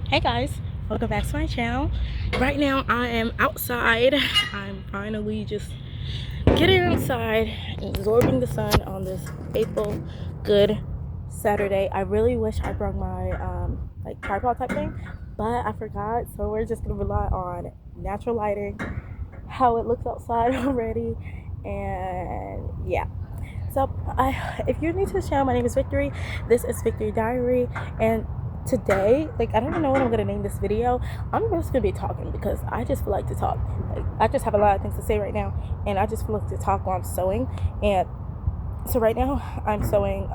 Hey guys, welcome back to my channel. Right now I am outside. I'm finally just getting outside and absorbing the sun on this faithful good Saturday. I really wish I brought my like tripod type thing, but I forgot, so we're just gonna rely on natural lighting, how it looks outside already. And yeah, so if you're new to the channel, my name is Victory. This is Victory Diary, and today, like, I don't even know what I'm gonna name this video. I'm just gonna be talking because I just feel like to talk. Like, I just have a lot of things to say right now, and I just feel like to talk while I'm sewing. And so right now I'm sewing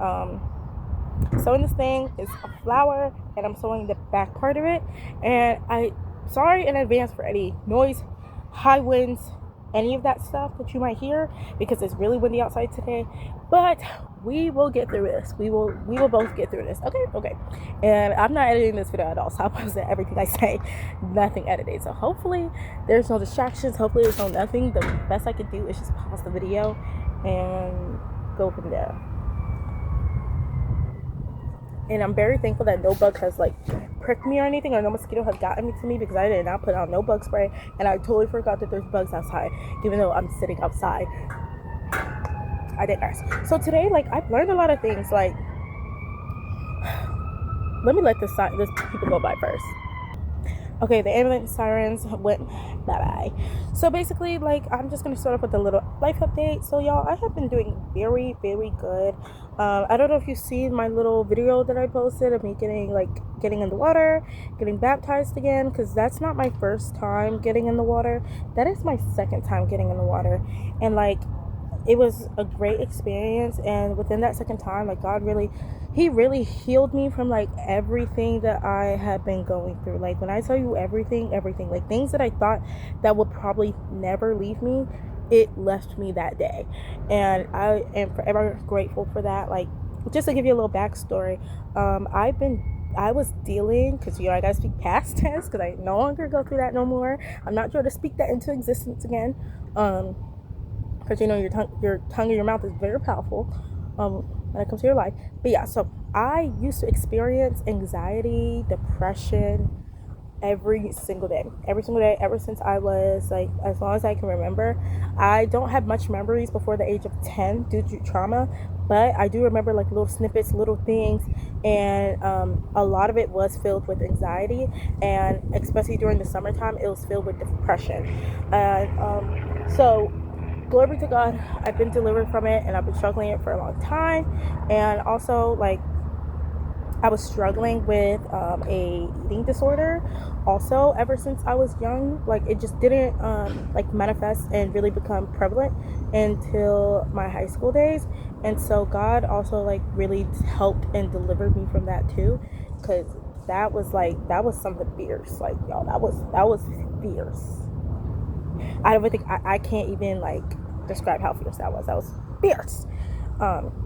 this thing. It's a flower, and I'm sewing the back part of it. And I sorry in advance for any noise, high winds, any of that stuff that you might hear, because it's really windy outside today. But we will get through this. We will both get through this. Okay. And I'm not editing this video at all, so I'll post everything I say, nothing edited. So hopefully there's no distractions. Hopefully there's no nothing. The best I could do is just pause the video and go from there. And I'm very thankful that no bug has like pricked me or anything, or no mosquito has gotten to me, because I did not put on no bug spray, and I totally forgot that there's bugs outside, even though I'm sitting outside. I did guys. So today, like, I've learned a lot of things. Like, let me let this people go by first. Okay, the ambulance sirens went bye-bye. So basically, like, I'm just going to start off with a little life update. So, y'all, I have been doing very, very good. I don't know if you've seen my little video that I posted of me getting in the water, getting baptized again, because that's not my first time getting in the water. That is my second time getting in the water. And, like, it was a great experience, and within that second time, like, God really healed me from like everything that I had been going through. Like, when I tell you everything, like things that I thought that would probably never leave me, it left me that day, and I am forever grateful for that. Like, just to give you a little backstory, I was dealing, because I gotta speak past tense because I no longer go through that no more. I'm not sure to speak that into existence again, because your tongue and your mouth is very powerful when it comes to your life. But yeah, so I used to experience anxiety, depression every single day ever since I was like, as long as I can remember. I don't have much memories before the age of 10 due to trauma, but I do remember like little snippets, little things, and a lot of it was filled with anxiety, and especially during the summertime it was filled with depression. And so glory to God, I've been delivered from it, and I've been struggling it for a long time. And also, like, I was struggling with a eating disorder also ever since I was young. Like, it just didn't like manifest and really become prevalent until my high school days. And so God also like really helped and delivered me from that too, because that was something fierce. Like, y'all, that was fierce. I don't think I can't even like describe how fierce that was. That was fierce,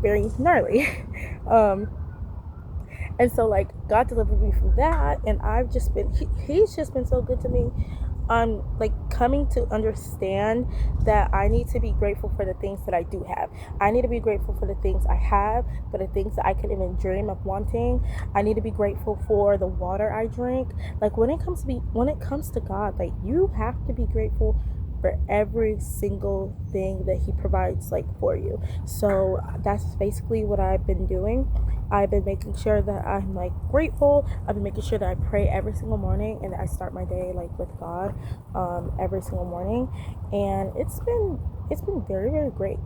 very gnarly. um, and so like God delivered me from that, and I've just been he's just been so good to me. I'm like coming to understand that I need to be grateful for the things that I do have. I need to be grateful for the things I have, for the things that I could even dream of wanting. I need to be grateful for the water I drink. Like, when it comes to God, like, you have to be grateful for every single thing that he provides, like, for you. So that's basically what I've been doing. I've been making sure that I'm like grateful. I've been making sure that I pray every single morning, and that I start my day like with God every single morning. And it's been very, very great.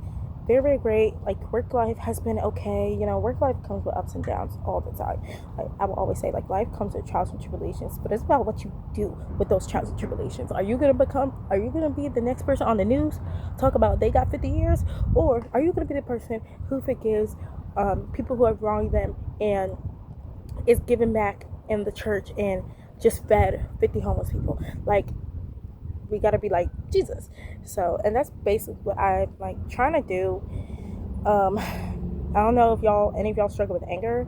Very, very great. Like, work life has been okay. Work life comes with ups and downs all the time. Like, I will always say, like, life comes with trials and tribulations, but it's about what you do with those trials and tribulations. Are you gonna be the next person on the news talk about they got 50 years, or are you gonna be the person who forgives people who have wronged them and is giving back in the church and just fed 50 homeless people? Like, we got to be like Jesus. So, and that's basically what I'm like trying to do. I don't know if any of y'all struggle with anger,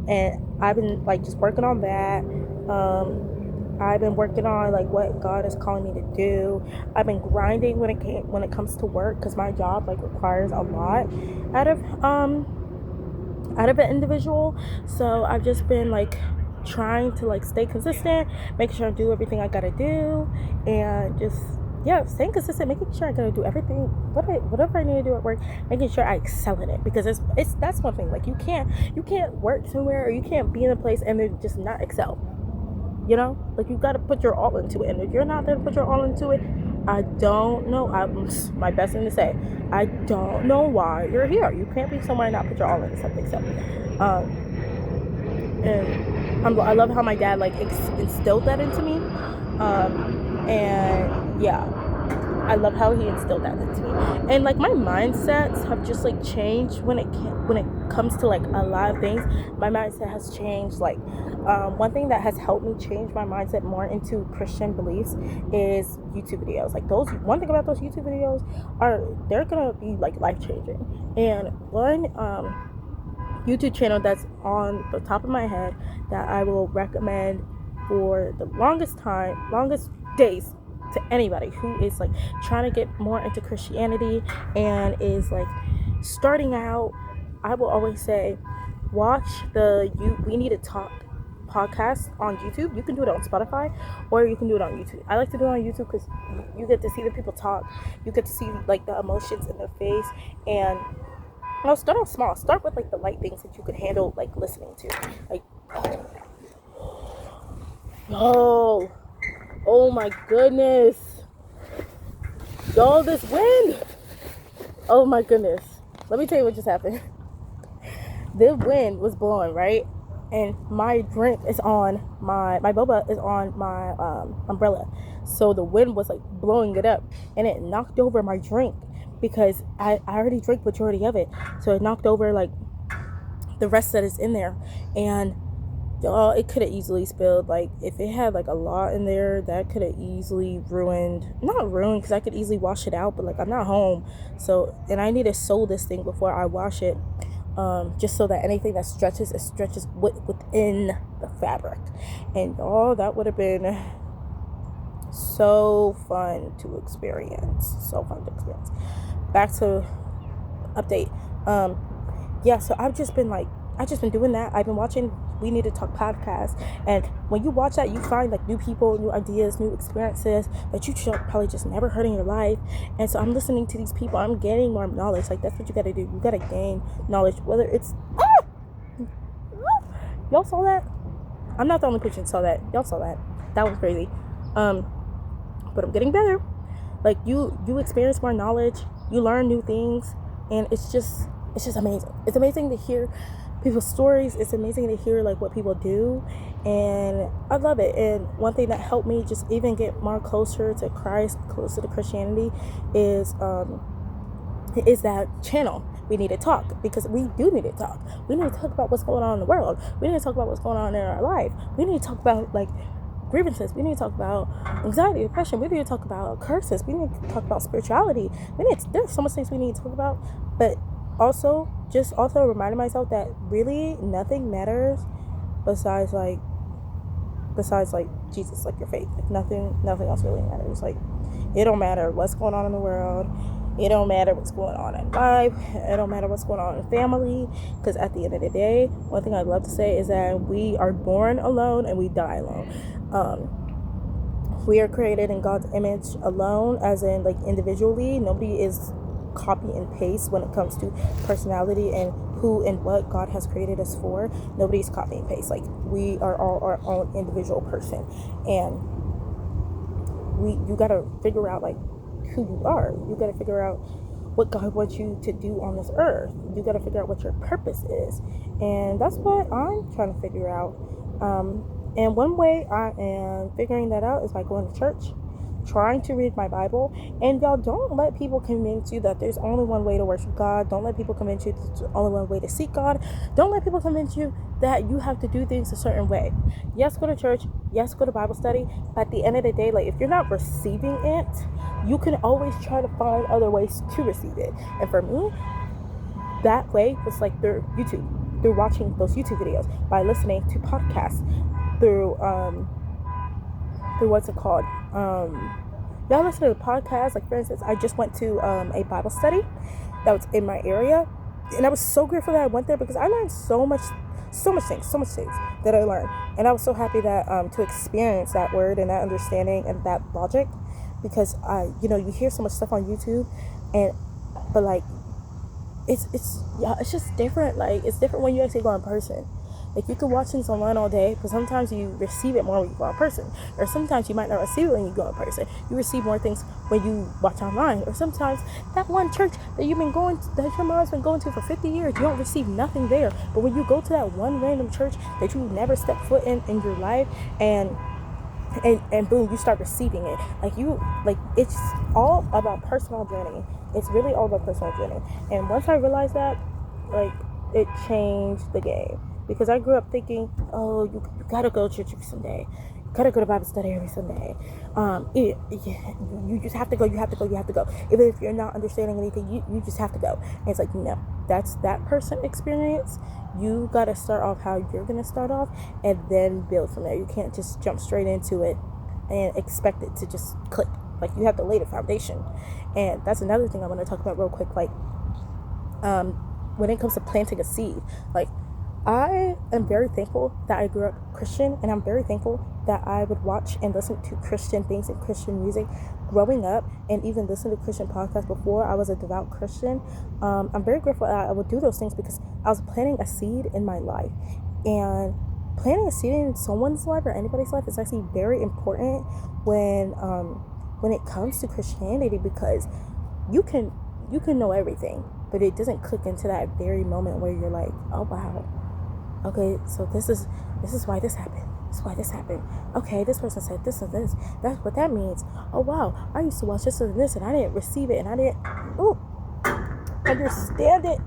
and I've been like just working on that. I've been working on like what God is calling me to do. I've been grinding when it comes to work, because my job like requires a lot out of an individual. So I've just been like trying to like stay consistent, making sure I do everything I gotta do, and just staying consistent, making sure I gotta do everything, whatever I need to do at work, making sure I excel in it, because it's that's one thing. Like you can't work somewhere, or you can't be in a place and then just not excel. You know, like you gotta put your all into it, and if you're not there to put your all into it, I don't know. I'm my best thing to say. I don't know why you're here. You can't be somewhere and not put your all into something. So, and I love how my dad like instilled that into me. And yeah, I love how he instilled that into me. And like my mindsets have just like changed when it comes to like a lot of things. My mindset has changed. Like one thing that has helped me change my mindset more into Christian beliefs is YouTube videos. Like those, one thing about those YouTube videos they're gonna be like life changing. And one YouTube channel that's on the top of my head that I will recommend for the longest days to anybody who is like trying to get more into Christianity and is like starting out, I will always say watch We Need to Talk podcast on YouTube. You can do it on Spotify or you can do it on YouTube. I like to do it on YouTube because you get to see the people talk, you get to see like the emotions in their face. And start off small. Start with like the light things that you can handle like listening to. Like oh my goodness. Y'all, this wind. Oh my goodness. Let me tell you what just happened. The wind was blowing, right? And my drink is on my boba is on my umbrella. So the wind was like blowing it up and it knocked over my drink because I already drank majority of it. So it knocked over like the rest that is in there. And it could have easily spilled. Like if it had like a lot in there, that could have easily not ruined because I could easily wash it out, but like I'm not home, so, and I need to sew this thing before I wash it, just so that anything that stretches, it stretches within the fabric. And that would have been so fun to experience. Back to update. So I've just been doing that. I've been watching We Need to Talk podcast, and when you watch that, you find like new people, new ideas, new experiences that you probably just never heard in your life. And so I'm listening to these people, I'm gaining more knowledge. Like that's what you gotta do. You gotta gain knowledge, whether it's y'all saw that? I'm not the only person who saw that. Y'all saw that. That was crazy. But I'm getting better. Like you experience more knowledge, you learn new things, and it's just amazing. It's amazing to hear people's stories. It's amazing to hear like what people do, and I love it. And one thing that helped me just even get more closer to Christ, closer to Christianity, is that channel. We need to talk, because we do need to talk. We need to talk about what's going on in the world. We need to talk about what's going on in our life. We need to talk about like grievances. We need to talk about anxiety, depression. We need to talk about curses. We need to talk about spirituality. There's so much things we need to talk about, but also reminding myself that really nothing matters besides Jesus, like your faith. Like nothing else really matters. Like it don't matter what's going on in the world. It don't matter what's going on in life. It don't matter what's going on in family, because at the end of the day, one thing I'd love to say is that we are born alone and we die alone. We are created in God's image alone, as in like individually. Nobody is copy and paste when it comes to personality and who and what God has created us for. Nobody's copy and paste. Like we are all our own individual person, and you gotta figure out like who you are. You gotta figure out what God wants you to do on this earth. You gotta figure out what your purpose is, and that's what I'm trying to figure out. And one way I am figuring that out is by going to church, trying to read my Bible. And y'all, don't let people convince you that there's only one way to worship God. Don't let people convince you there's only one way to seek God. Don't let people convince you that you have to do things a certain way. Yes, go to church. Yes, go to Bible study. But at the end of the day, like if you're not receiving it, you can always try to find other ways to receive it. And for me, that way was like through YouTube, through watching those YouTube videos, by listening to podcasts, through what's it called? Y'all listen to the podcast. Like for instance, I just went to a Bible study that was in my area, and I was so grateful that I went there, because I learned so much so much things that I learned. And I was so happy that to experience that word and that understanding and that logic, because you hear so much stuff on YouTube, but like it's just different. Like, it's different when you actually go in person. Like, you can watch things online all day, but sometimes you receive it more when you go in person, or sometimes you might not receive it when you go in person. You receive more things when you watch online, or sometimes that one church that your mom's been going to for 50 years, you don't receive nothing there. But when you go to that one random church that you never stepped foot in your life, and boom, you start receiving it. Like it's all about personal journey. It's really all about personal journey. And once I realized that, like, it changed the game. Because I grew up thinking, oh, you gotta go to church every Sunday, you gotta go to Bible study every Sunday. You just have to go. You have to go. Even if you're not understanding anything, you just have to go. And it's like, no, that's that person experience. You gotta start off how you're gonna start off, and then build from there. You can't just jump straight into it and expect it to just click. Like, you have to lay the foundation. And that's another thing I want to talk about real quick. Like, when it comes to planting a seed, like, I am very thankful that I grew up Christian, and I'm very thankful that I would watch and listen to Christian things and Christian music growing up, and even listen to Christian podcasts before I was a devout Christian. I'm very grateful that I would do those things, because I was planting a seed in my life. And planting a seed in someone's life or anybody's life is actually very important when it comes to Christianity, because you can know everything, but it doesn't click into that very moment where you're like, oh wow, okay, so this is why this happened. This is why this happened. Okay, this person said this and this. That's what that means. Oh wow, I used to watch this and this, and I didn't receive it, and I didn't understand it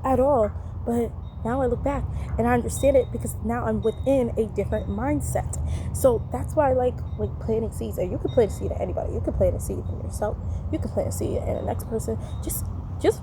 at all. But now I look back and I understand it, because now I'm within a different mindset. So that's why I like planting seeds. And you can plant a seed in anybody. You can plant a seed in yourself. You can plant a seed in the next person. Just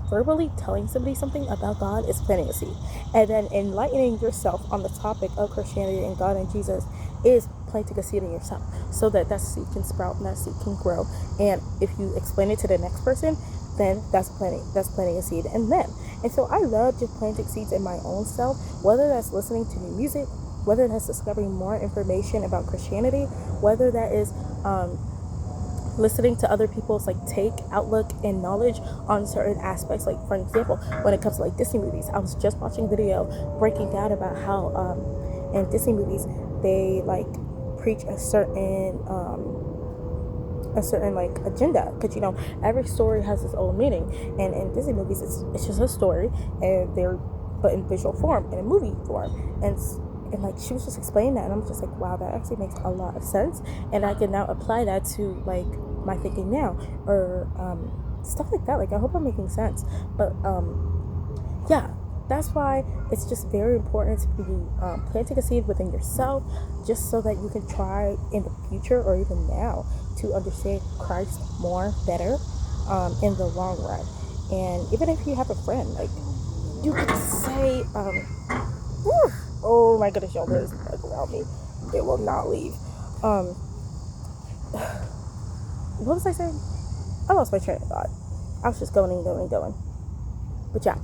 verbally telling somebody something about God is planting a seed. And then enlightening yourself on the topic of Christianity and God and Jesus is planting a seed in yourself, so that seed can sprout and that seed can grow. And if you explain it to the next person, then that's planting a seed in them. And so I love just planting seeds in my own self, whether that's listening to new music, whether that's discovering more information about Christianity, whether that is listening to other people's take, outlook, and knowledge on certain aspects. Like, for example, when it comes to Disney movies, I was just watching a video breaking down about how in Disney movies they preach a certain agenda, because every story has its own meaning, and in Disney movies it's just a story, and they're but in visual form, in a movie form, and she was just explaining that, and I'm just like, wow, that actually makes a lot of sense, and I can now apply that to my thinking now, or stuff like that. I hope I'm making sense, but yeah, that's why it's just very important to be planting a seed within yourself, just so that you can try in the future or even now to understand Christ better in the long run. And even if you have a friend, you could say, oh my goodness, y'all, there's around me, they will not leave. What was I saying? I lost my train of thought. I was just going. But yeah.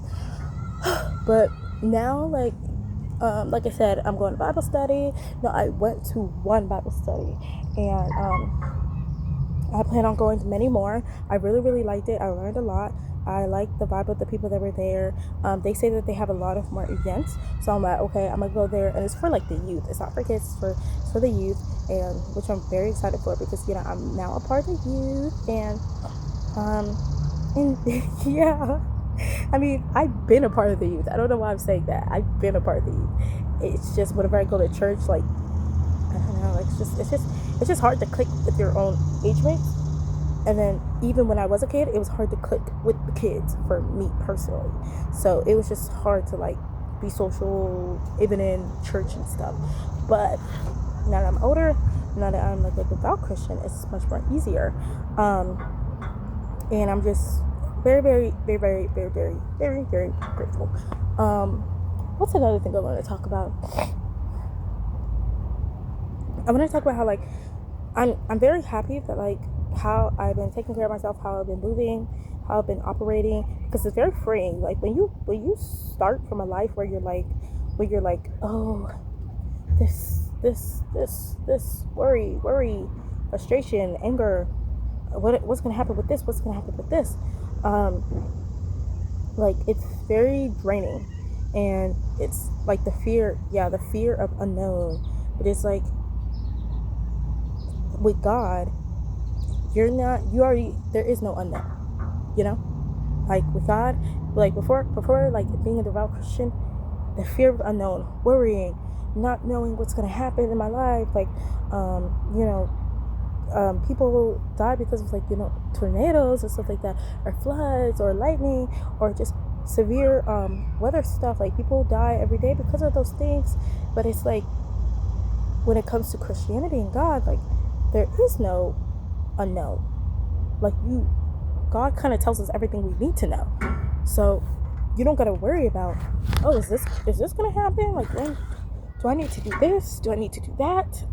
But now, like I said, I'm going to Bible study. No, I went to one Bible study, and I plan on going to many more. I really, really liked it. I learned a lot. I liked the vibe of the people that were there. They say that they have a lot of more events, so I'm like, okay, I'm gonna go there, and it's for the youth. It's not for kids. It's for the youth, and which I'm very excited for, because I'm now a part of the youth, and yeah. I mean, I've been a part of the youth. I don't know why I'm saying that. I've been a part of the youth. It's just whenever I go to church, I don't know. It's just hard to click with your own age mates. And then even when I was a kid, it was hard to click with the kids for me personally. So it was just hard to be social, even in church and stuff. But now that I'm older, now that I'm a devout Christian, it's much more easier. And I'm just very, very, very, very, very, very, very, very grateful. What's another thing I want to talk about? I want to talk about how I'm very happy that how I've been taking care of myself, how I've been moving, how I've been operating, because it's very freeing. Like when you start from a life where you're like, oh, this worry, frustration, anger, what's gonna happen with this, what's gonna happen with this, like it's very draining. And it's like the fear of unknown. But it's like with God, there is no unknown, you know. Like with God, like before like being a devout Christian, the fear of unknown, worrying, not knowing what's going to happen in my life, like people die because of, like, tornadoes and stuff like that, or floods, or lightning, or just severe weather stuff. Like people die every day because of those things. But it's like when it comes to Christianity and God, like there is no unknown. Like God kind of tells us everything we need to know. So you don't got to worry about, oh, is this gonna happen? Like, when do I need to do this? Do I need to do that?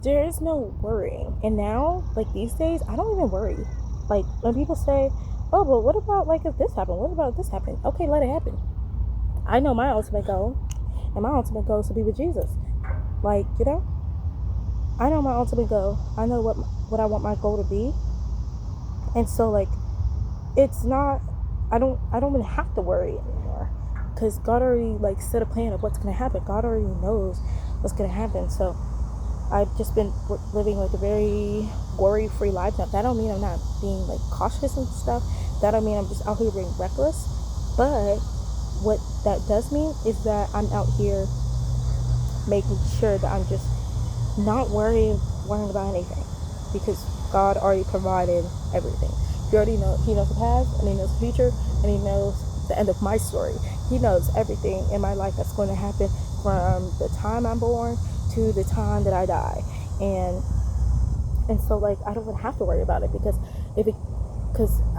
There is no worrying. And now, like these days, I don't even worry. Like when people say, oh, but what about like if this happened? What about if this happened? Okay, let it happen. I know my ultimate goal, and my ultimate goal is to be with Jesus. Like, I know my ultimate goal. I know what I want my goal to be. And so, like, it's not, I don't even have to worry anymore, because God already, like, set a plan of what's going to happen. God already knows what's going to happen. So I've just been living like a very worry-free life. Now, that don't mean I'm not being like cautious and stuff. That don't mean I'm just out here being reckless. But what that does mean is that I'm out here making sure that I'm just not worrying about anything, because God already provided everything. He already knows. He knows the past, and He knows the future, and He knows the end of my story. He knows everything in my life that's going to happen from the time I'm born to the time that I die. And so, like, I don't even have to worry about it, because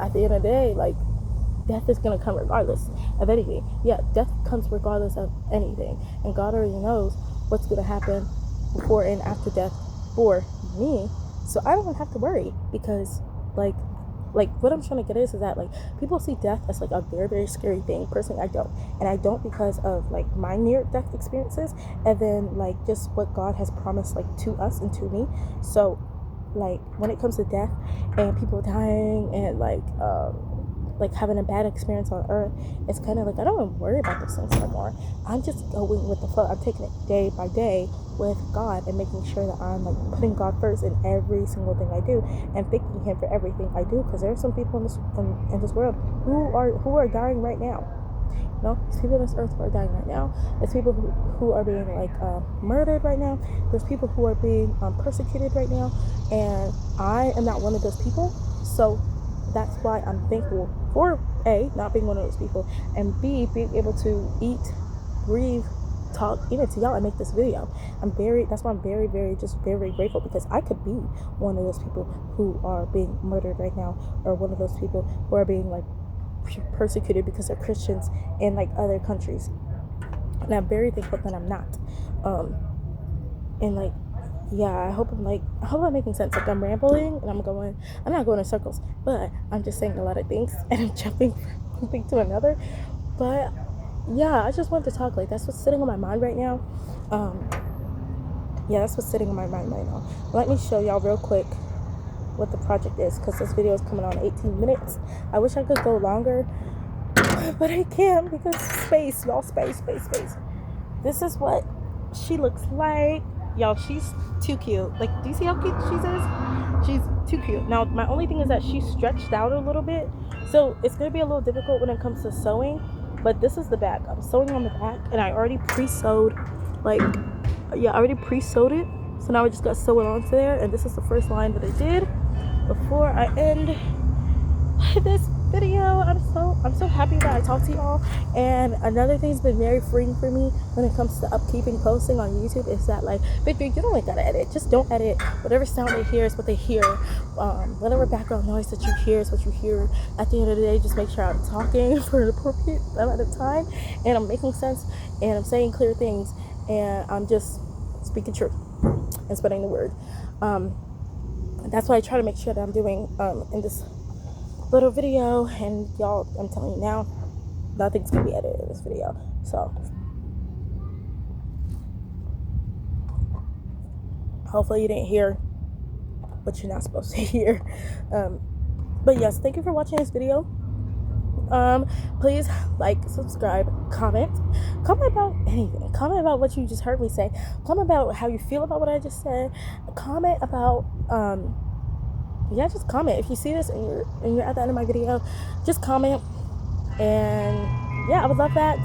at the end of the day, like, death is going to come regardless of anything. Yeah, death comes regardless of anything. And God already knows what's going to happen before and after death for me. So I don't even have to worry, because like what I'm trying to get is that, like, people see death as like a very, very scary thing. Personally, I don't. And I don't because of like my near death experiences, and then like just what God has promised, like, to us and to me. So like when it comes to death and people dying and like having a bad experience on earth, it's kind of like I don't even worry about those things anymore. I'm just going with the flow. I'm taking it day by day with God, and making sure that I'm like putting God first in every single thing I do, and thanking Him for everything I do, because there are some people in this world who are dying right now. There's people on this earth who are dying right now. There's people who are being like murdered right now. There's people who are being persecuted right now, and I am not one of those people. So that's why I'm thankful for A, not being one of those people, and B, being able to eat, breathe, talk, even to y'all, and make this video. That's why I'm very, very, just very, very grateful, because I could be one of those people who are being murdered right now, or one of those people who are being like persecuted because they're Christians in like other countries. And I'm very thankful that I'm not. And like, yeah, I hope I'm making sense. Like, I'm rambling and I'm not going in circles, but I'm just saying a lot of things and I'm jumping from one thing to another. But yeah, I just wanted to talk. Like, that's what's sitting on my mind right now. That's what's sitting on my mind right now. Let me show y'all real quick what the project is, because this video is coming on 18 minutes. I wish I could go longer, but I can't, because space, y'all. Space. This is what she looks like. Y'all, she's too cute. Like, do you see how cute she is? She's too cute. Now, my only thing is that she's stretched out a little bit, so it's going to be a little difficult when it comes to sewing. But this is the back. I'm sewing on the back, and I already pre-sewed, it. So now I just got to sew it onto there, and this is the first line that I did before I end this video. I'm so happy that I talked to y'all. And another thing's been very freeing for me when it comes to upkeeping posting on YouTube is that, like, Victor, you don't like gotta edit. Just don't edit. Whatever sound they hear is what they hear. Whatever background noise that you hear is what you hear. At the end of the day, just make sure I'm talking for an appropriate amount of time, and I'm making sense, and I'm saying clear things, and I'm just speaking truth and spreading the word. That's why I try to make sure that I'm doing in this little video, and y'all, I'm telling you now, nothing's gonna be edited in this video. So hopefully you didn't hear what you're not supposed to hear. But yes, thank you for watching this video. Please like, subscribe, comment about anything. Comment about what you just heard me say. Comment about how you feel about what I just said. Comment about yeah, just comment. If you see this and you're at the end of my video, just comment. And yeah, I would love that.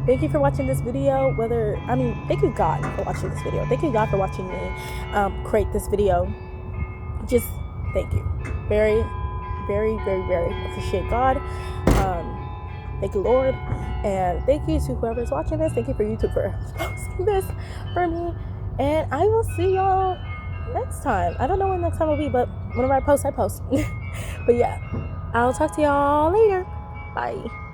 Thank you for watching this video. Thank you God for watching this video. Thank you God for watching me create this video. Just thank you. Very, very, very, very appreciate God. Thank you, Lord. And thank you to whoever's watching this. Thank you for YouTube for posting this for me. And I will see y'all next time. I don't know when next time will be, but whenever I post, I post. But yeah, I'll talk to y'all later. Bye.